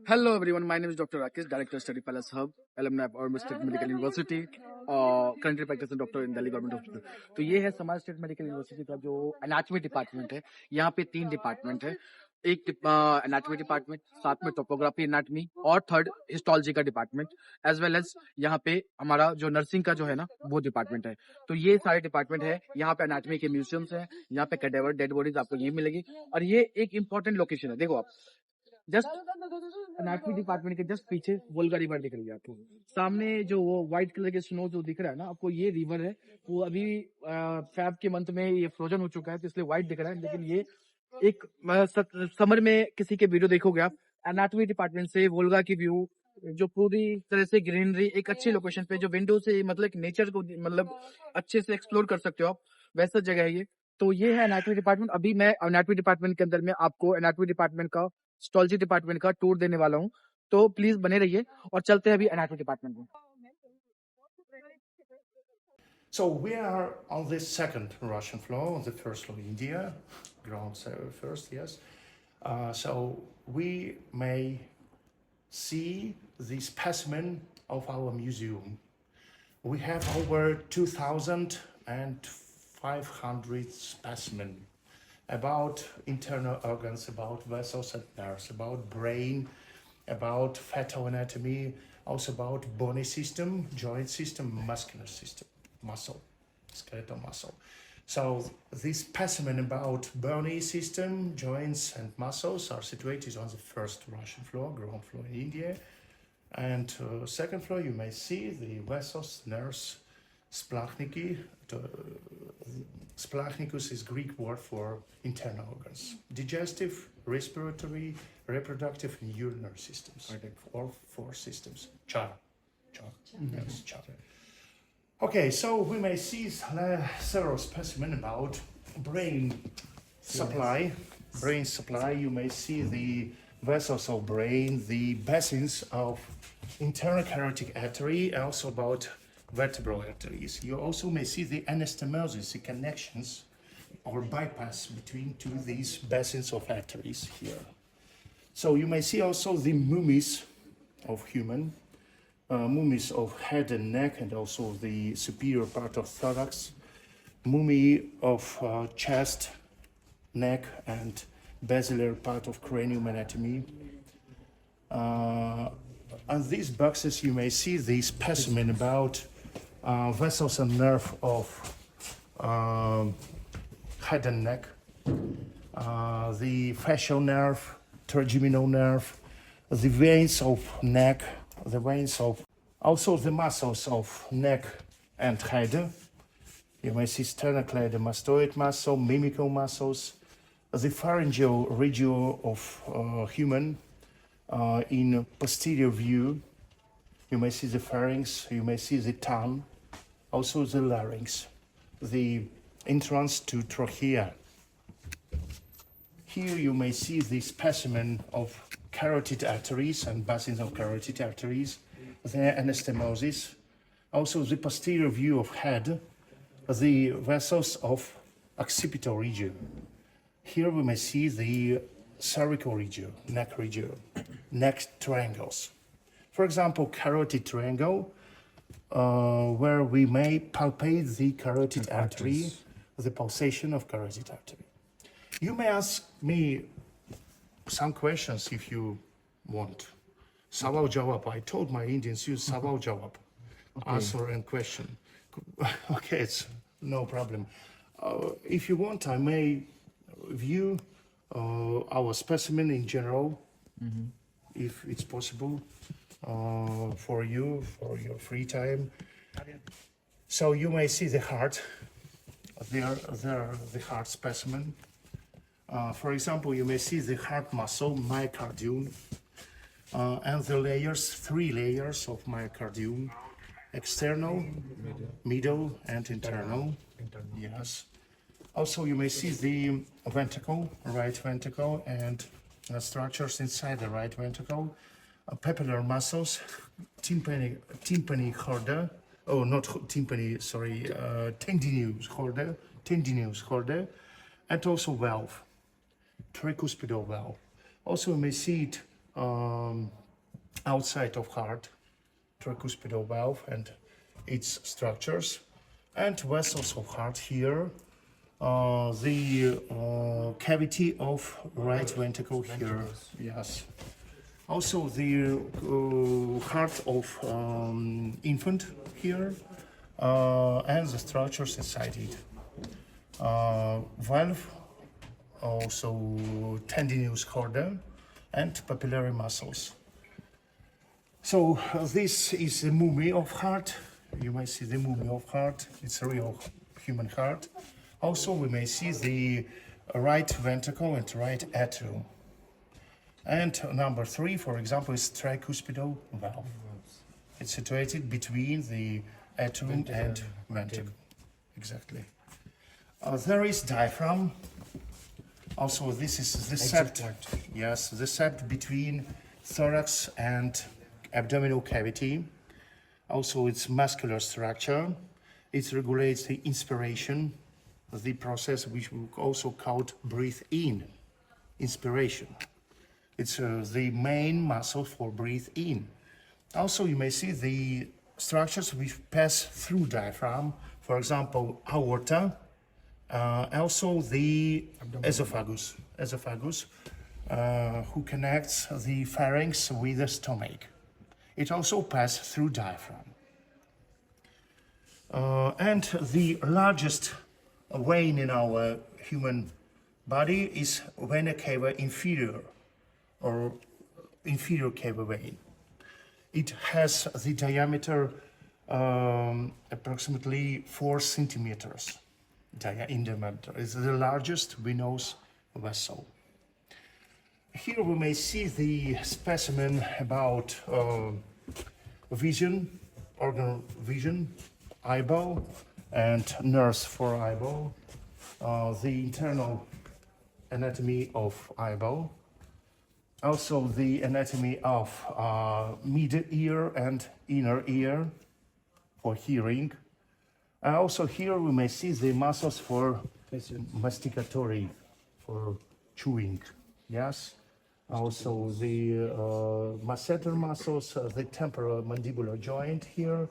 Hello everyone, my name is Dr. Rakesh, Director Study Palace Hub, alumni of Our State Medical University, currently practicing doctor in Delhi Government Hospital. तो ये है Samara state medical university का जो anatomy department है। यहाँ पे 3 department है, एक एनाटॉमी डिपार्टमेंट, साथ में टोपोग्राफी एनाटॉमी और थर्ड हिस्टोलॉजी का डिपार्टमेंट, एज वेल एज यहाँ पे हमारा जो नर्सिंग का जो है ना वो डिपार्टमेंट है। तो ये सारे डिपार्टमेंट है। यहाँ पे एनाटॉमी के म्यूजियम्स है, यहाँ पे कैडेवर डेड बॉडीज आपको ये मिलेगी और ये एक इंपॉर्टेंट लोकेशन है। देखो आप जस्ट एनाटॉमी डिपार्टमेंट के जस्ट पीछे वोल्गा रिवर दिख रही है आपको। सामने जो वो व्हाइट कलर के स्नो जो दिख रहा है ना आपको, ये रिवर है। वो अभी फेब के मंथ में ये फ्रोजन हो चुका है तो इसलिए व्हाइट दिख रहा है, लेकिन ये एक समर में किसी के वीडियो देखोगे आप, एनाटॉमी डिपार्टमेंट से वोल्गा की व्यू जो पूरी तरह से ग्रीनरी एक अच्छी लोकेशन पे जो विंडो से मतलब नेचर को मतलब अच्छे से एक्सप्लोर कर सकते हो आप, वैसा जगह है ये। तो ये है एनाटॉमी डिपार्टमेंट। अभी मैं एनाटॉमी डिपार्टमेंट के अंदर में आपको एनाटॉमी डिपार्टमेंट का, हिस्टोलॉजी डिपार्टमेंट का टूर देने वाला हूँ। तो प्लीज बने रहिए और चलते हैं अभी एनाटॉमी डिपार्टमेंट में। So we are on the second Russian floor, on the first floor India, ground first, yes. So we may see the specimen of our museum. We have over 2,500 specimen about internal organs, about vessels and nerves, about brain, about fetal anatomy, also about bony system, joint system, muscular system, muscle, skeletal muscle. So this specimen about bony system, joints and muscles are situated on the first Russian floor, ground floor in India. And second floor you may see the vessels, nerves, splanchnici. Splanchnicus is Greek word for internal organs. Digestive, respiratory, reproductive and urinary systems. All 4 systems. Char. Yes, char. Okay, so we may see several specimens about brain supply. Brain supply, you may see the vessels of brain, the basins of internal carotid artery, also about vertebral arteries. You also may see the anastomosis, the connections or bypass between these basins of arteries here. So you may see also the mummies of human, mummies of head and neck, and also the superior part of thorax, mummy of chest, neck, and basilar part of cranium anatomy. On these boxes you may see the specimen about vessels and nerve of head and neck, the facial nerve, trigeminal nerve, the veins of neck, the veins of also the muscles of neck and head. You may see sternocleidomastoid muscle, mimical muscles, the pharyngeal region of human in posterior view. You may see the pharynx, you may see the tongue, also the larynx, the entrance to trachea. Here you may see the specimen of carotid arteries and basins of carotid arteries, their anastomosis, also the posterior view of head, the vessels of occipital region. Here we may see the cervical region, neck triangles. For example, carotid triangle, where we may palpate the carotid artery, the pulsation of carotid artery. You may ask me some questions if you want. Sawal jawab. I told my Indians use sawal jawab. Answer and question. Okay, it's no problem. If you want, I may view our specimen in general, if it's possible, for you, for your free time. So you may see the heart. There the heart specimen. For example, you may see the heart muscle, myocardium, and the layers, 3 layers of myocardium: external, middle, and internal. Yes. Also, you may see the ventricle, right ventricle, and structures inside the right ventricle, papillary muscles, tympani chorda. Oh, not tympani, sorry, tendinous chorda, and also valve, tricuspidal valve. Also, you may see it um, outside of heart, tricuspidal valve and its structures, and vessels of heart here, the cavity of right ventricle here, yes. Also the heart of infant here, and the structures inside it. Valve, also tendinous chorda, and papillary muscles. So this is the mummy of heart. You may see the mummy of heart. It's a real human heart. Also, we may see the right ventricle and right atrium. And number 3, for example, is tricuspidal valve. It's situated between the atrium and ventricle. Exactly. There is diaphragm. Also, this is the sept. Yes, the sept between thorax and abdominal cavity. Also, its muscular structure. It regulates the inspiration, the process which we also called breathe in, inspiration. It's the main muscle for breathe in. Also, you may see the structures which pass through diaphragm, for example, aorta, also the esophagus, who connects the pharynx with the stomach. It also passes through diaphragm. And the largest vein in our human body is vena cava inferior, or inferior cava vein. It has the diameter approximately 4 centimeters in diameter. It's the largest venous vessel. Here we may see the specimen about vision, organ vision, eyeball, and nerves for eyeball, the internal anatomy of eyeball, also the anatomy of mid-ear and inner ear for hearing. Also here we may see the muscles for masticatory, for chewing, yes. Also the masseter muscles, the temporal mandibular joint here,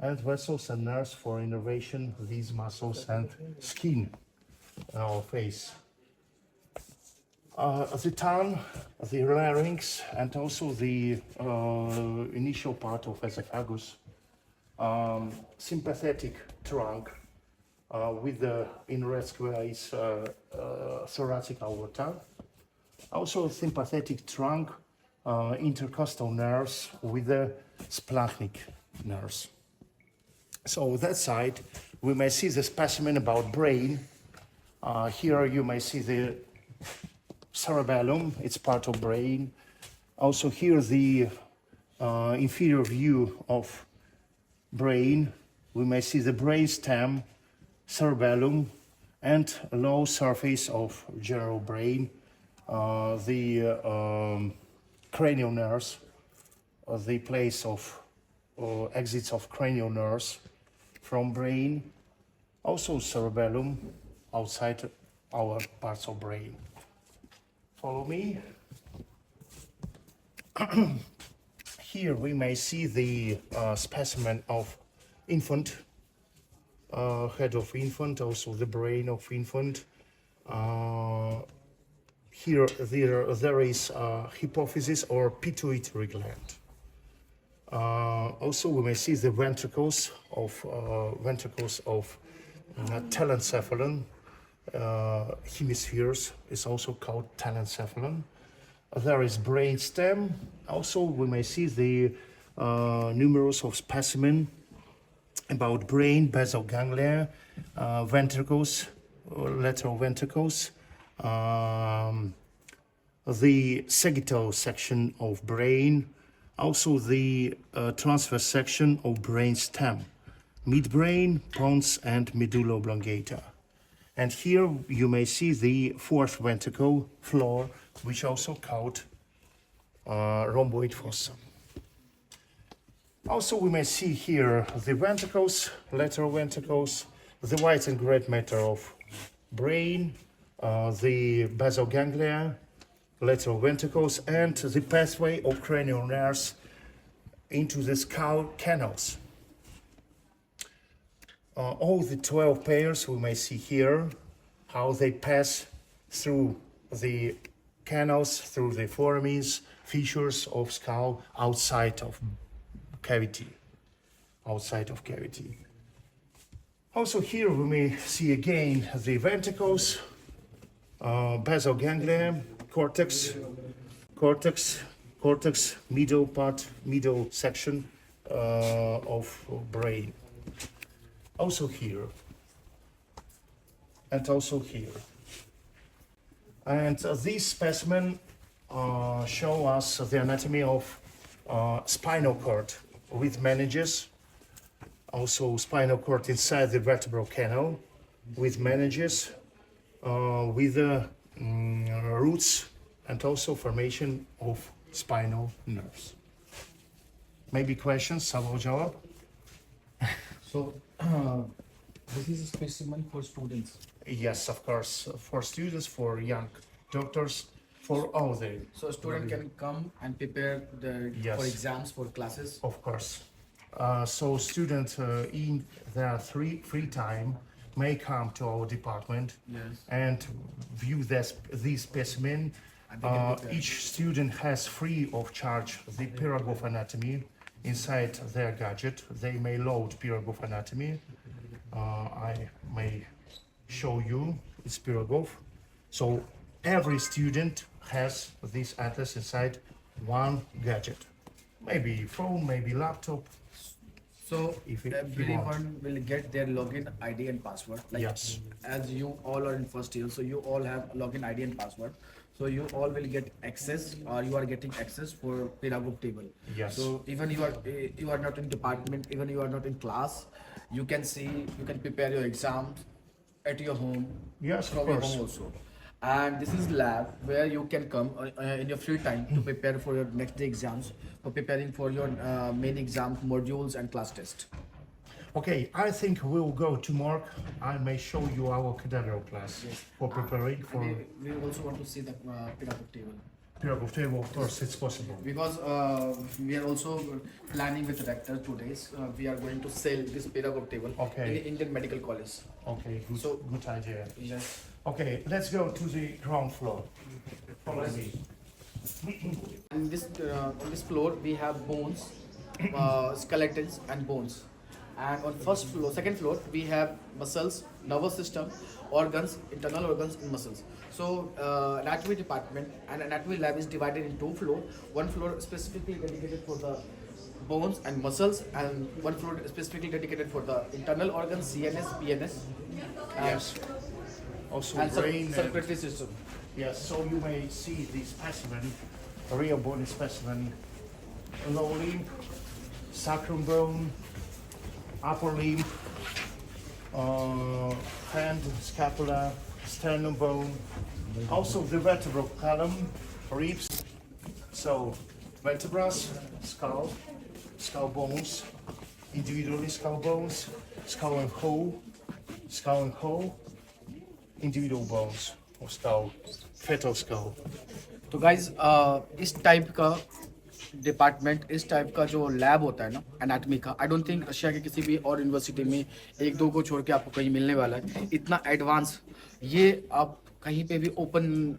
and vessels and nerves for innervation, these muscles and skin on our face. The tongue, the larynx, and also the initial part of esophagus, sympathetic trunk with the inner squares thoracic aorta. Also sympathetic trunk, intercostal nerves with the splanchnic nerves. So that side, we may see the specimen about brain. Here you may see the cerebellum, it's part of brain. Also here the inferior view of brain. We may see the brain stem, cerebellum, and low surface of general brain. The cranial nerves, the place of exits of cranial nerves from brain, also cerebellum outside our parts of brain. Follow me. Here we may see the specimen of infant, head of infant, also the brain of infant. Here there is hypophysis or pituitary gland. Also we may see the ventricles of telencephalon. Hemispheres is also called telencephalon. There is brain stem. Also we may see the numerous of specimen about brain, basal ganglia, ventricles, lateral ventricles, the sagittal section of brain, also the transverse section of brain stem, midbrain, pons, and medulla oblongata. And here you may see the fourth ventricle floor, which also called rhomboid fossa. Also we may see here the ventricles, lateral ventricles, the white and gray matter of brain, the basal ganglia, lateral ventricles, and the pathway of cranial nerves into the skull canals. All the 12 pairs we may see here, how they pass through the canals, through the foramens, fissures of skull outside of cavity. Also here we may see again the ventricles, basal ganglia, cortex, middle section of brain. Also here, and also here. And these specimens show us the anatomy of spinal cord with meninges, also spinal cord inside the vertebral canal with meninges, with roots, and also formation of spinal nerves. Maybe questions? Sawal jawab? So, this is a specimen for students. Yes, of course, for students, for young doctors, for all the. So, a student can come and prepare Yes. for exams, for classes. Of course. So students in their free time may come to our department Yes. and view these specimen. And they can prepare. Each student has free of charge the Pirogov anatomy inside their gadget. They may load Pirogov anatomy. I may show you it's Pirogov. So every student has this atlas inside one gadget. Maybe phone, maybe laptop. So, If you everyone will get their login ID and password. Like, Yes. as you all are in first year, so you all have login ID and password. So you all will get access, or you are getting access for Piragov table. Yes. So even you are not in department, even you are not in class, you can see, you can prepare your exams at your home. Yes, of from your course. home also. And this is lab where you can come in your free time to prepare for your next day exams, for preparing for your main exams, modules and class test. Okay, I think we'll go to Mark. I may show you our cadaver class for preparing for We also want to see the Piragov table. Pirogov table. Of course, it's possible. Because we are also planning with the rector 2 days. We are going to sell this Piragov table Okay. in the Indian Medical College. Okay, good idea. Yes. Okay, let's go to the ground floor. Follow me. On this floor we have bones, skeletons and bones. And on second floor we have muscles, nervous system, organs, internal organs and muscles. So anatomy department and anatomy lab is divided in 2 floors. One floor specifically dedicated for the bones and muscles, and one floor specifically dedicated for the internal organs, CNS, PNS, Yes. Also and brain and circulatory system. yes. So you may see the specimen, a real bony specimen, lower limb, sacrum bone, upper limb, hand, scapula, sternum bone, also the vertebral column, ribs, so vertebrae, skull bones, individually skull bones, skull and whole, individual bones of skull, fetal skull. तो guys इस type का department, इस type का जो lab होता है ना anatomy का, आई डोंट थिंक रशिया के किसी भी और यूनिवर्सिटी में 1-2 को छोड़ के आपको कहीं मिलने वाला है इतना एडवांस। ये आप कहीं पे भी ओपन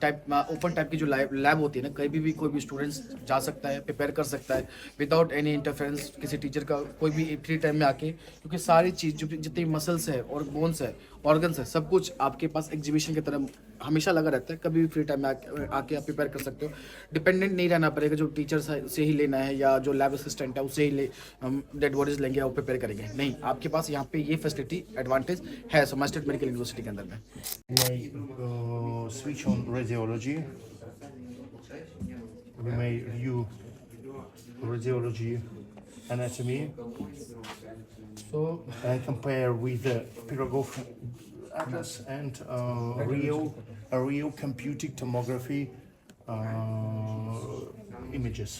टाइप की जो लैब होती है ना, कहीं भी कोई भी स्टूडेंट्स जा सकता है, प्रिपेयर कर सकता है विदाउट एनी इंटरफेरेंस किसी टीचर का, कोई भी फ्री टाइम में आके, क्योंकि सारी चीज़ जो जितनी मसल्स है और बोन्स है, ऑर्गन्स है, सब कुछ आपके पास एग्जीबिशन की तरह हमेशा लगा रहता है। कभी भी फ्री टाइम में आके आप प्रिपेयर कर सकते हो। डिपेंडेंट नहीं रहना पड़ेगा, जो टीचर से ही लेना है या जो लैब असिस्टेंट है उससे ही हम डेड बॉडीज लेंगे और प्रिपेयर करेंगे। नहीं, आपके पास यहाँ पे ये फैसिलिटी एडवांटेज है समारा स्टेट मेडिकल यूनिवर्सिटी के अंदर में। We may switch on radiology. We may view radiology anatomy and compare with the Pirogov atlas and a real computed tomography images.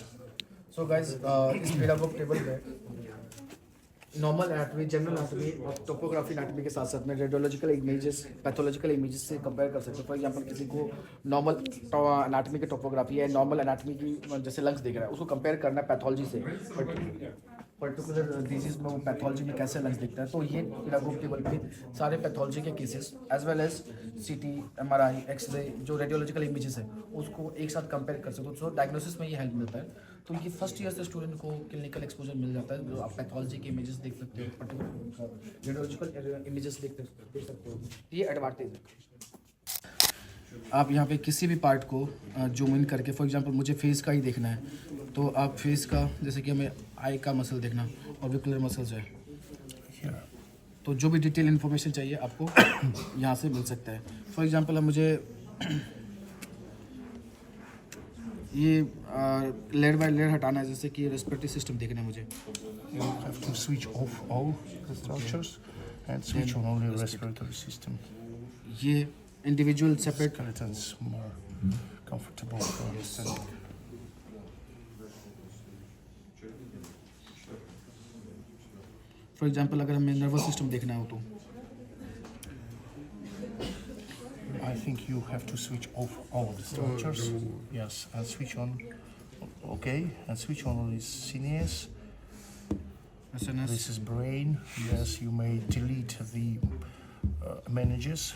So guys इस Piragov टेबल में normal anatomy, general anatomy और topography anatomy के साथ साथ में radiological images, pathological images से compare कर सकते हो। फॉर एग्जांपल किसी को नॉर्मल एनाटॉमी की टोपोग्राफी है, नॉर्मल एनाटॉमी की जैसे लंग्स दिख रहा है, उसको कंपेयर करना है पैथोलॉजी से, पर्टिकुलर डिजीज में वो पैथोलॉजी में कैसे लंग्स दिखता है। तो ये ग्रुप टेबल पे सारे पैथोलॉजी के केसेस एज वेल एज सीटी, एमआरआई, एक्सरे, जो रेडियोलॉजिकल इमेजेस है उसको एक साथ कंपेयर कर सकते हो। तो डायग्नोसिस में ये हेल्प मिलता है। तो ये फर्स्ट ईयर से स्टूडेंट को क्लिनिकल एक्सपोजर मिल जाता है, जो आप पैथोलॉजी के इमेजेस देख सकते हो, पर्टिकुलर रेडियोलॉजिकल इमेजेस देख सकते हो। ये एडवांटेज है। आप यहाँ पे किसी भी पार्ट को जूम इन करके, फॉर एग्जांपल मुझे फेस का ही देखना है, तो आप फेस का, जैसे कि हमें आई का मसल देखना और विकुलर मसल्स है, तो जो भी डिटेल इन्फॉर्मेशन चाहिए आपको यहाँ से मिल सकता है। फॉर एग्जांपल अब मुझे ये लेयर बाय लेयर हटाना है, जैसे कि रेस्पिरेटरी सिस्टम देखना है मुझे। You have to switch off all the structures and switch on only respiratory system. ये individual separate Skeleton is more comfortable for understanding. For example अगर हमें नर्वस सिस्टम देखना हो तो I think you have to switch off all the structures. Yes, and switch on. Okay, and switch on only CNS. SNS, This is brain. Yes, you may delete the meninges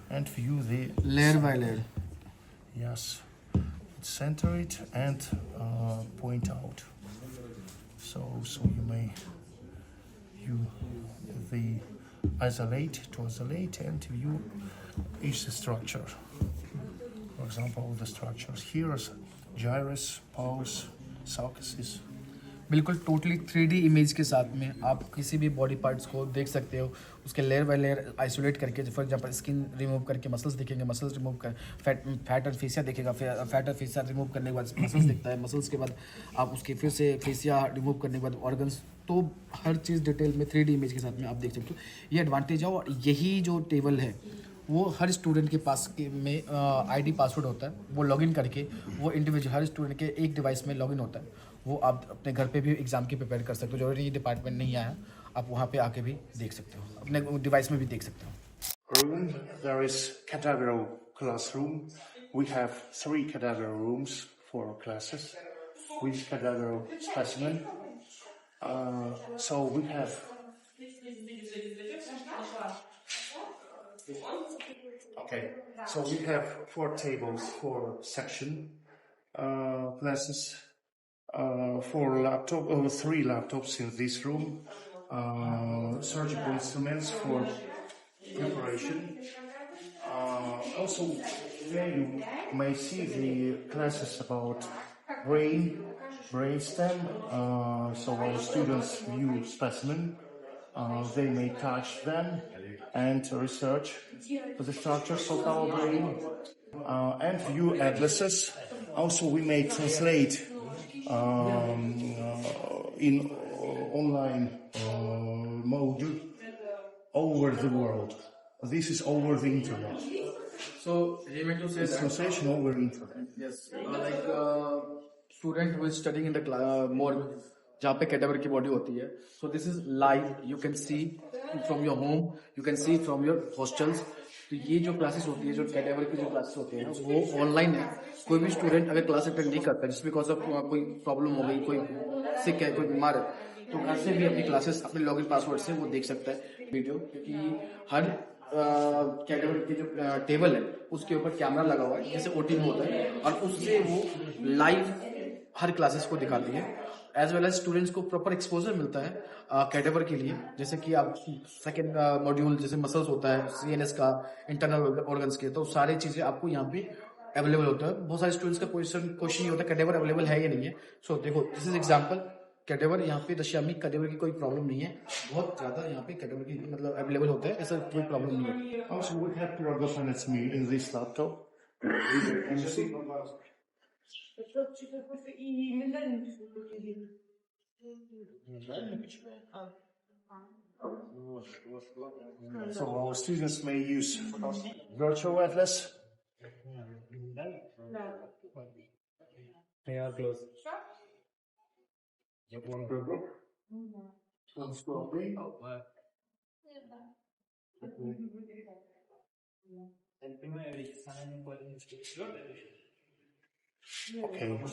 and view the layer by layer. yes, center it and point out. So you may the isolate and view each structure. For example, the structures here is gyrus, pulse, sulcus. बिल्कुल totally 3D image के साथ में आप किसी भी body parts को देख सकते हो, उसके लेयर बाय लेयर आइसोलेट करके। फॉर एग्जांपल स्किन रिमूव करके मसल्स दिखेंगे, मसल्स रिमूव कर फैट और फेसिया दिखेगा, फैट और फेसिया रिमूव करने के बाद मसल्स दिखता है, मसल्स के बाद आप उसके फिर से फेसिया रिमूव करने के बाद ऑर्गन्स। तो हर चीज़ डिटेल में 3D इमेज के साथ में आप देख सकते हो। ये एडवांटेज है। और यही जो टेबल है वो हर स्टूडेंट के पास में आईडी पासवर्ड होता है, वो लॉगिन करके वो इंडिविजुअल हर स्टूडेंट के एक डिवाइस में लॉगिन होता है। वो आप अपने घर पे भी एग्ज़ाम की प्रिपेयर कर सकते हो। जरूरी डिपार्टमेंट नहीं आया, आप वहाँ पे आके भी देख सकते हो, अपने डिवाइस में भी देख सकते हो। Room, there is cadaver classroom. We have 3 cadaver rooms for classes with cadaver specimen. So we have so we have 4 tables for section classes. 3 laptops in this room, surgical instruments for preparation. Also, there you may see the classes about brainstem. So when students view specimen, they may touch them and research the structures of our brain and view atlases. Also, we may translate in online mode over the world. This is over the internet. So he meant to say It's translation over internet. yes, like student who is studying in the morgue, जहाँ पे cadaver की body होती है। So this is live, you can see from your home, you can see from your hostels. तो ये जो classes होती है, जो कैडेवर की जो क्लासेस होती है वो ऑनलाइन है। कोई भी स्टूडेंट अगर क्लास अटेंड नहीं करता जिस बिकॉज ऑफ कोई प्रॉब्लम हो गई, कोई सिक है, कोई बीमार है, तो घर से भी अपनी क्लासेस अपने लॉगिन पासवर्ड से वो देख सकता है वीडियो। क्योंकि हर कैटेगरी की जो टेबल है उसके ऊपर कैमरा लगा हुआ है, जैसे ओटी में होता है, और उससे वो लाइव हर क्लासेस को दिखाती है। एज वेल एज स्टूडेंट्स को प्रॉपर एक्सपोजर मिलता है कैटेवर के लिए। जैसे कि आप सेकेंड मॉड्यूल जैसे मसल्स होता है, सीएनएस का, इंटरनल ऑर्गन्स के, तो सारी चीजें आपको यहाँ पे अवेलेबल होता है। बहुत सारे स्टूडेंट्स का क्वेश्चन ये होता है कैटेवर अवेलेबल है या नहीं है। सो देखो, दिस इज एग्जाम्पल कैटेवर। यहाँ पे रशिया में कैटेवर की कोई प्रॉब्लम नहीं है, बहुत ज्यादा यहाँ पे कैटेवर की मतलब अवेलेबल होता है, ऐसा कोई प्रॉब्लम नहीं है। Also, we have paragraph anatomy in this laptop. Can you see? So our students may use virtual atlas. They are close. One paragraph. Okay,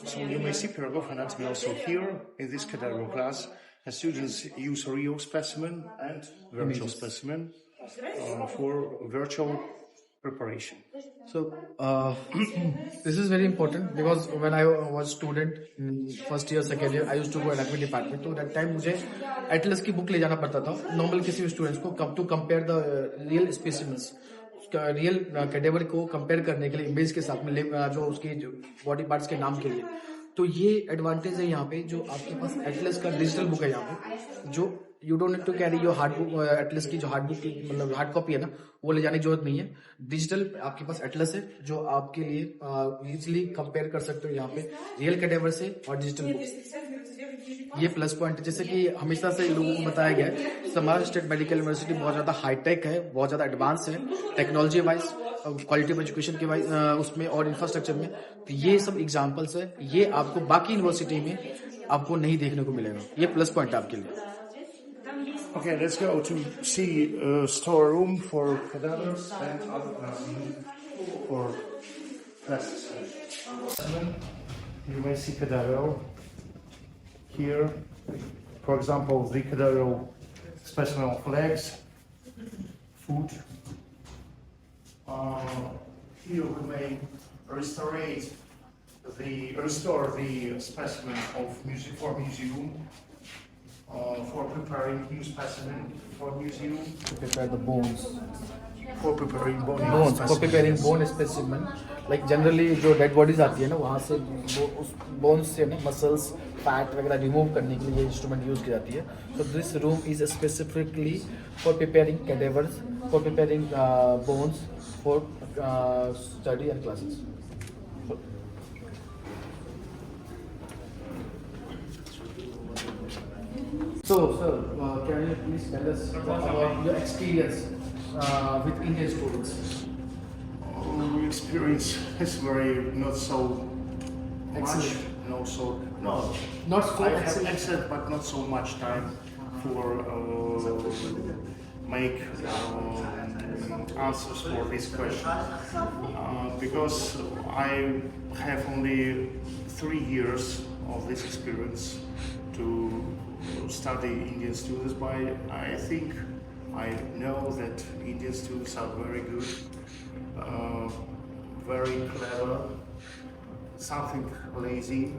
so you may see period of anatomy also here in this cadaver class. And students use real specimen and virtual specimen for virtual preparation. So this is very important because when I was student in first year, second year, I used to go anatomy department. So that time मुझे Atlas की book ले जाना पड़ता था normal किसी भी students को to compare the real specimens. Real cadaver को कंपेयर करने के लिए इमेज के साथ में जो उसकी बॉडी पार्ट्स के नाम के लिए. तो ये एडवांटेज है यहाँ पे जो आपके पास एटलस का डिजिटल बुक है यहाँ पे जो you don't need to carry your hard book. Atlas की जो हार्ड बुक की मतलब हार्ड कॉपी है ना वो ले जाने की जरूरत नहीं है. डिजिटल आपके पास एटलस है जो आपके लिए इजिली कंपेयर कर सकते हो यहाँ पे रियल कैडेवर से और डिजिटल बुक. ये प्लस पॉइंट है. जैसे कि हमेशा से लोगों को बताया गया है समारा स्टेट मेडिकल यूनिवर्सिटी बहुत ज्यादा हाईटेक है, बहुत ज्यादा एडवांस है technology wise, quality of education के वाइज उसमें और इंफ्रास्ट्रक्चर में. तो ये सब एग्जांपल्स है, ये आपको बाकी यूनिवर्सिटी में आपको नहीं देखने को मिलेगा. ये प्लस पॉइंट है आपके लिए. Okay, let's go to see storeroom for cadavers and other classes for classes. You may see cadaver here. For example, the cadaver specimen of legs, foot. Here we may restore the specimen of museum. For preparing new specimen for museum. To prepare the bones. For preparing bones. For preparing bone specimen. Like generally जो dead bodies आती है ना वहाँ से वो उस bones से ना muscles, fat वगैरह remove करने के लिए ये instrument use की जाती है. So this room is specifically for preparing cadavers, for preparing bones for study and classes. So, sir, can you please tell us about your experience with Indian students? Experience is not so Excellent. much. Not so I have excellent. excellent, but not so much time for make answers for this question because I have only 3 years of this experience to study Indian students, but I think I know that Indian students are very good, very clever, something lazy,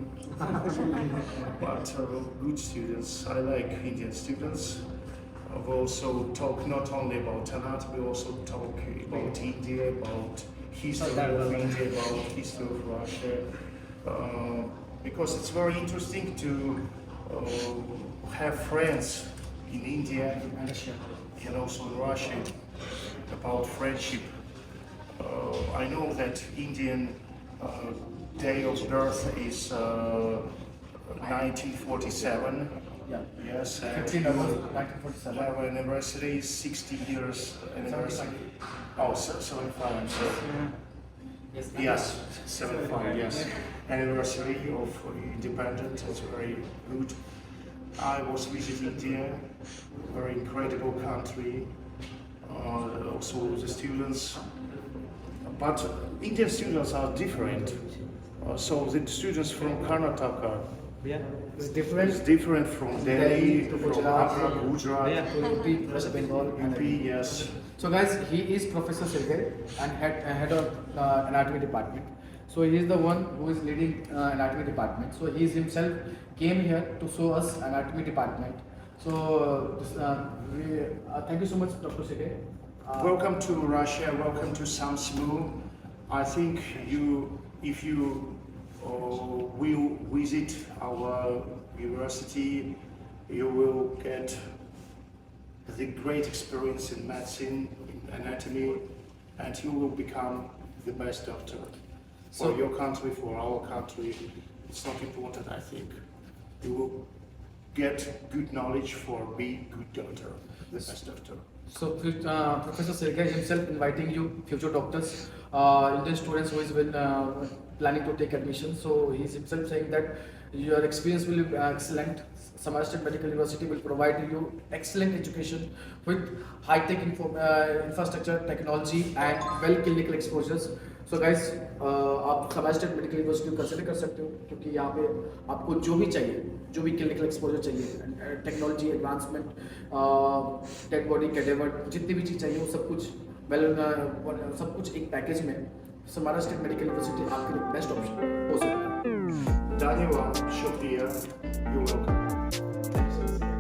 but good students. I like Indian students. I've also talk not only about anatomy, also talk about India, about history of India, about history of Russia, because it's very interesting to have friends in India and also in Russia about friendship. I know that Indian day of birth is 1947. Yeah. Yes. 15 August 1947. Our anniversary is 60 years anniversary. Oh, 75. I'm sorry. Yes, 75. Yes. Anniversary of independence. It's very good. I was visiting India, very incredible country. Also the students, but Indian students are different. So the students from Karnataka It's different. is different from Delhi, from Gujarat, Agra, Gujarat, UP, West Bengal, and UP. Yes. So guys, he is Professor Sergey and head of anatomy department. So he is the one who is leading anatomy department. So he himself came here to show us anatomy department. So thank you so much, Dr. Sergey. Welcome to Russia. Welcome to Samsmu. I think if you will visit our university, you will get the great experience in medicine, in anatomy, and you will become the best doctor for your country, for our country. It's not important, I think. You will get good knowledge for being good doctor, the best doctor. So Professor Sergey himself inviting you, future doctors, Indian students who is planning to take admission. So he's himself saying that your experience will be excellent. Samara State Medical University will provide you excellent education with high-tech infrastructure, technology and well clinical exposures. So guys, आप Samara State Medical University को consider कर सकते हो क्योंकि यहाँ पे आपको जो भी चाहिए, जो भी क्लिनिकल एक्सपोजर चाहिए, technology advancement, dead body cadaver, जितनी भी चीज़ चाहिए वो सब कुछ सब कुछ एक पैकेज में Samara State Medical University आपके लिए बेस्ट ऑप्शन हो सकता है. Daniel, शुक्रिया. You're welcome.